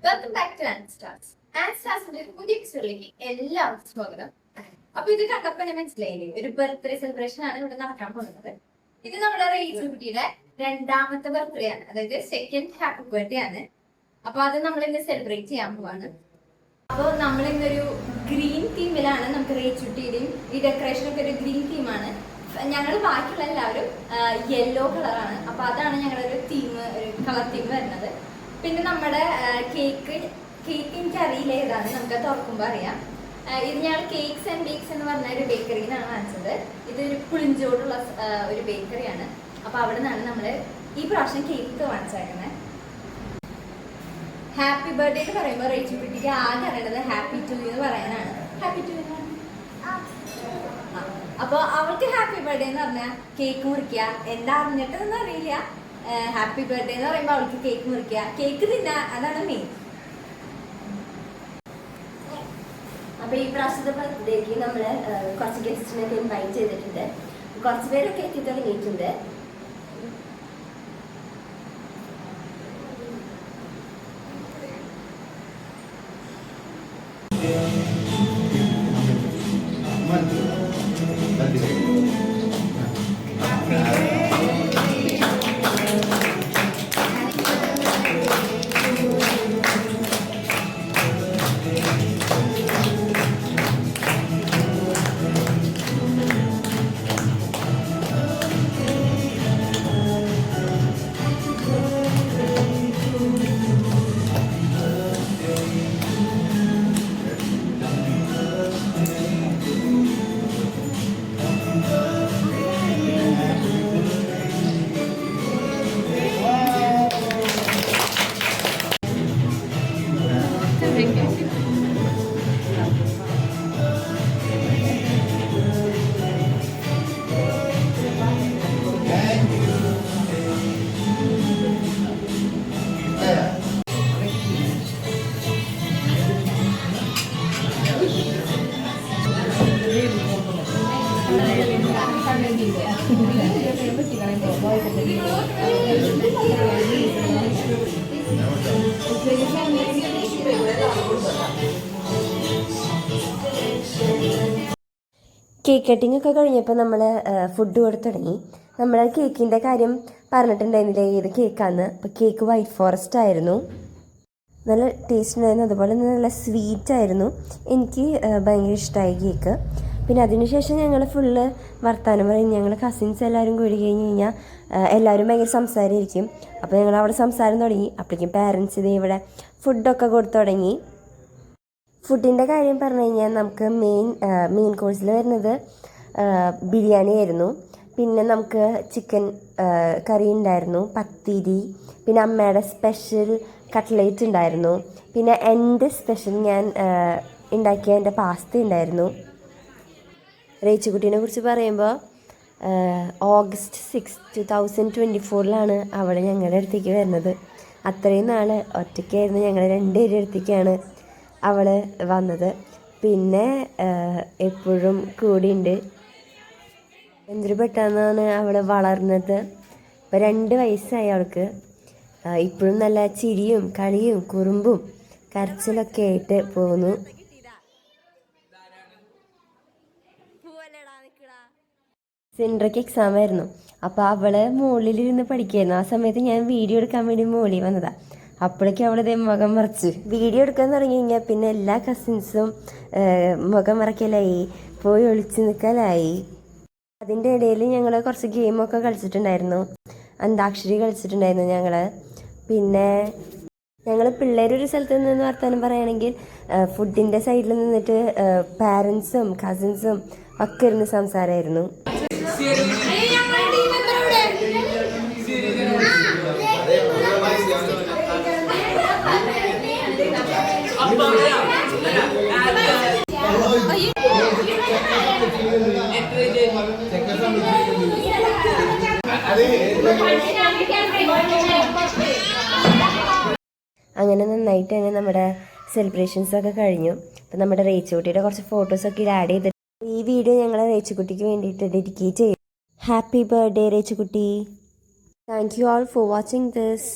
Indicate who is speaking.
Speaker 1: Welcome back to and stars. And സ്റ്റാർസിന്റെ ഒരു പുതിയ എപ്പിസോഡിലേക്ക് എല്ലാവർക്കും സ്വാഗതം. അപ്പൊ ഇത് കണ്ടപ്പോ ഞാൻ മനസ്സിലായില്ലേ, ഒരു ബർത്ത്ഡേ സെലിബ്രേഷൻ ആണ് ഇവിടെ നടക്കാൻ പോകുന്നത്. ഇത് നമ്മുടെ റേച്ചൽ കുട്ടിയുടെ രണ്ടാമത്തെ ബർത്ത്ഡേ ആണ്, അതായത് സെക്കൻഡ് ഹാപ്പി ബർത്ത്ഡേ ആണ്. അപ്പൊ അത് നമ്മൾ ഇന്ന് സെലിബ്രേറ്റ് ചെയ്യാൻ പോവാണ്. അപ്പോൾ നമ്മൾ ഇന്നൊരു ഗ്രീൻ തീമിലാണ്, നമുക്ക് റേച്ചൽ കുട്ടിയുടെയും ഈ ഡെക്കറേഷൻ ഒക്കെ ഒരു ഗ്രീൻ തീമാണ്. ഞങ്ങൾ ബാക്കിയുള്ള എല്ലാവരും യെല്ലോ കളറാണ്. അപ്പൊ അതാണ് ഞങ്ങളുടെ ഒരു തീം, ഒരു കളർ തീം വരുന്നത്. പിന്നെ നമ്മുടെ കേക്ക് എനിക്ക് അറിയില്ല ഏതാണ്, നമുക്ക് തുറക്കുമ്പോൾ അറിയാം. ഇത് ഞങ്ങൾ കേക്ക്സ് ആൻഡ് ബേക്സ് എന്ന് പറഞ്ഞ ഒരു ബേക്കറിന്നാണ് വാങ്ങിച്ചത്. ഇതൊരു പുളിഞ്ചോടുള്ള ഒരു ബേക്കറിയാണ്. അപ്പൊ അവിടെ നിന്നാണ് നമ്മൾ ഈ പ്രാവശ്യം കേക്ക് വാങ്ങിച്ചേക്കുന്നത്. ഹാപ്പി ബർത്ത്ഡേ എന്ന് പറയുമ്പോൾ റേച്ചൽ കുട്ടിക്ക് ആകെ അറിയേണ്ടത് ഹാപ്പി ടു എന്ന് പറയാനാണ്. ഹാപ്പി ടു അപ്പൊ അവൾക്ക് ഹാപ്പി ബർത്ത്ഡേ എന്ന് പറഞ്ഞാൽ കേക്ക് മുറിക്കുക, എന്താ അറിഞ്ഞിട്ടൊന്നും അറിയില്ല. ഹാപ്പി ബർത്ത്ഡേ എന്ന് പറയുമ്പോൾ അവൾക്ക് കേക്ക് മുറിക്കുക, കേക്ക് തിന്നാ, അതാണ് മെയിൻ.
Speaker 2: അപ്പൊ ഈ പ്രാവശ്യത്തെ ബർത്ത്ഡേക്ക് നമ്മള് കുറച്ച് ഗസ്റ്റിനൊക്കെ ഇൻവൈറ്റ് ചെയ്തിട്ടുണ്ട്. കുറച്ച് പേരൊക്കെ എത്തി തുടങ്ങിയിട്ടുണ്ട്. കേക്ക് കട്ടിംഗ് ഒക്കെ കഴിഞ്ഞപ്പോൾ നമ്മൾ ഫുഡ് കൊടുത്തു തുടങ്ങി. നമ്മൾ കേക്കിൻ്റെ കാര്യം പറഞ്ഞിട്ടുണ്ടായിരുന്നില്ലേ ഏത് കേക്കാന്ന്. അപ്പോൾ കേക്ക് വൈറ്റ് ഫോറസ്റ്റ് ആയിരുന്നു, നല്ല ടേസ്റ്റ് ഉണ്ടായിരുന്നു. അതുപോലെ നല്ല സ്വീറ്റ് ആയിരുന്നു. എനിക്ക് ഭയങ്കര ഇഷ്ടമായി കേക്ക്. പിന്നെ അതിനുശേഷം ഞങ്ങൾ ഫുള്ള് വർത്താനം പറയും. ഞങ്ങൾ കസിൻസ് എല്ലാവരും കൂടി കഴിഞ്ഞ് കഴിഞ്ഞാൽ എല്ലാവരും ഭയങ്കര സംസാരമായിരിക്കും. അപ്പോൾ ഞങ്ങൾ അവിടെ സംസാരം തുടങ്ങി. അപ്പോഴേക്കും പാരൻസ് ഇതേ ഇവിടെ ഫുഡൊക്കെ കൊടുത്തു തുടങ്ങി. ഫുഡിൻ്റെ കാര്യം പറഞ്ഞു കഴിഞ്ഞാൽ നമുക്ക് മെയിൻ കോഴ്സിൽ വരുന്നത് ബിരിയാണി ആയിരുന്നു. പിന്നെ നമുക്ക് ചിക്കൻ കറി ഉണ്ടായിരുന്നു, പത്തിരി, പിന്നെ അമ്മയുടെ സ്പെഷ്യൽ കട്ട്ലേറ്റ് ഉണ്ടായിരുന്നു. പിന്നെ എൻ്റെ സ്പെഷ്യൽ ഞാൻ ഉണ്ടാക്കിയ എൻ്റെ പാസ്ത ഉണ്ടായിരുന്നു. റേച്ചൽ കുട്ടീനെ കുറിച്ച് പറയുമ്പോൾ ഓഗസ്റ്റ് 6, 2024 അവൾ ഞങ്ങളുടെ അടുത്തേക്ക് വരുന്നത്. അത്രയും നാൾ ഒറ്റയ്ക്കായിരുന്നു, ഞങ്ങൾ രണ്ടുപേരുടെ അടുത്തേക്കാണ് അവൾ വന്നത്. പിന്നെ എപ്പോഴും കൂടിയുണ്ട്. എന്തൊരു പെട്ടെന്നാണ് അവൾ വളർന്നത്. ഇപ്പോൾ 2 വയസ്സായി അവൾക്ക്. ഇപ്പോഴും നല്ല ചിരിയും കളിയും കുറുമ്പും കരച്ചിലൊക്കെ ആയിട്ട് പോകുന്നു. സെൻട്രയ്ക്ക് എക്സാം ആയിരുന്നു. അപ്പോൾ അവൾ മുകളിലിരുന്ന് പഠിക്കുകയായിരുന്നു. ആ സമയത്ത് ഞാൻ വീഡിയോ എടുക്കാൻ വേണ്ടി മുകളിൽ വന്നതാണ്. അപ്പോഴേക്കും അവളിതേ മുഖം മറച്ച് വീഡിയോ എടുക്കാൻ തുടങ്ങി കഴിഞ്ഞാൽ പിന്നെ എല്ലാ കസിൻസും മുഖം മറക്കലായി, പോയി ഒളിച്ചു നിൽക്കലായി. അതിൻ്റെ ഇടയിൽ ഞങ്ങൾ കുറച്ച് ഗെയിമൊക്കെ കളിച്ചിട്ടുണ്ടായിരുന്നു, അന്താക്ഷരി കളിച്ചിട്ടുണ്ടായിരുന്നു ഞങ്ങൾ. പിന്നെ ഞങ്ങൾ പിള്ളേരൊരു സ്ഥലത്ത് നിന്ന് വർത്താനം പറയുകയാണെങ്കിൽ ഫുഡിൻ്റെ സൈഡിൽ നിന്നിട്ട് പാരൻസും കസിൻസും ഒക്കെ ഇരുന്ന് സംസാരമായിരുന്നു. അങ്ങനെ നന്നായിട്ട് തന്നെ നമ്മുടെ സെലിബ്രേഷൻസൊക്കെ കഴിഞ്ഞു. അപ്പം നമ്മുടെ റേച്ചൽ കുട്ടിയുടെ കുറച്ച് ഫോട്ടോസൊക്കെ ആഡ് ചെയ്തിട്ട് ഈ വീഡിയോ ഞങ്ങൾ റേച്ചൽ കുട്ടിക്ക് വേണ്ടിയിട്ട് ഡെഡിക്കേറ്റ് ചെയ്യും. ഹാപ്പി ബർത്ത്ഡേ റേച്ചൽ കുട്ടി. Thank you all for watching this.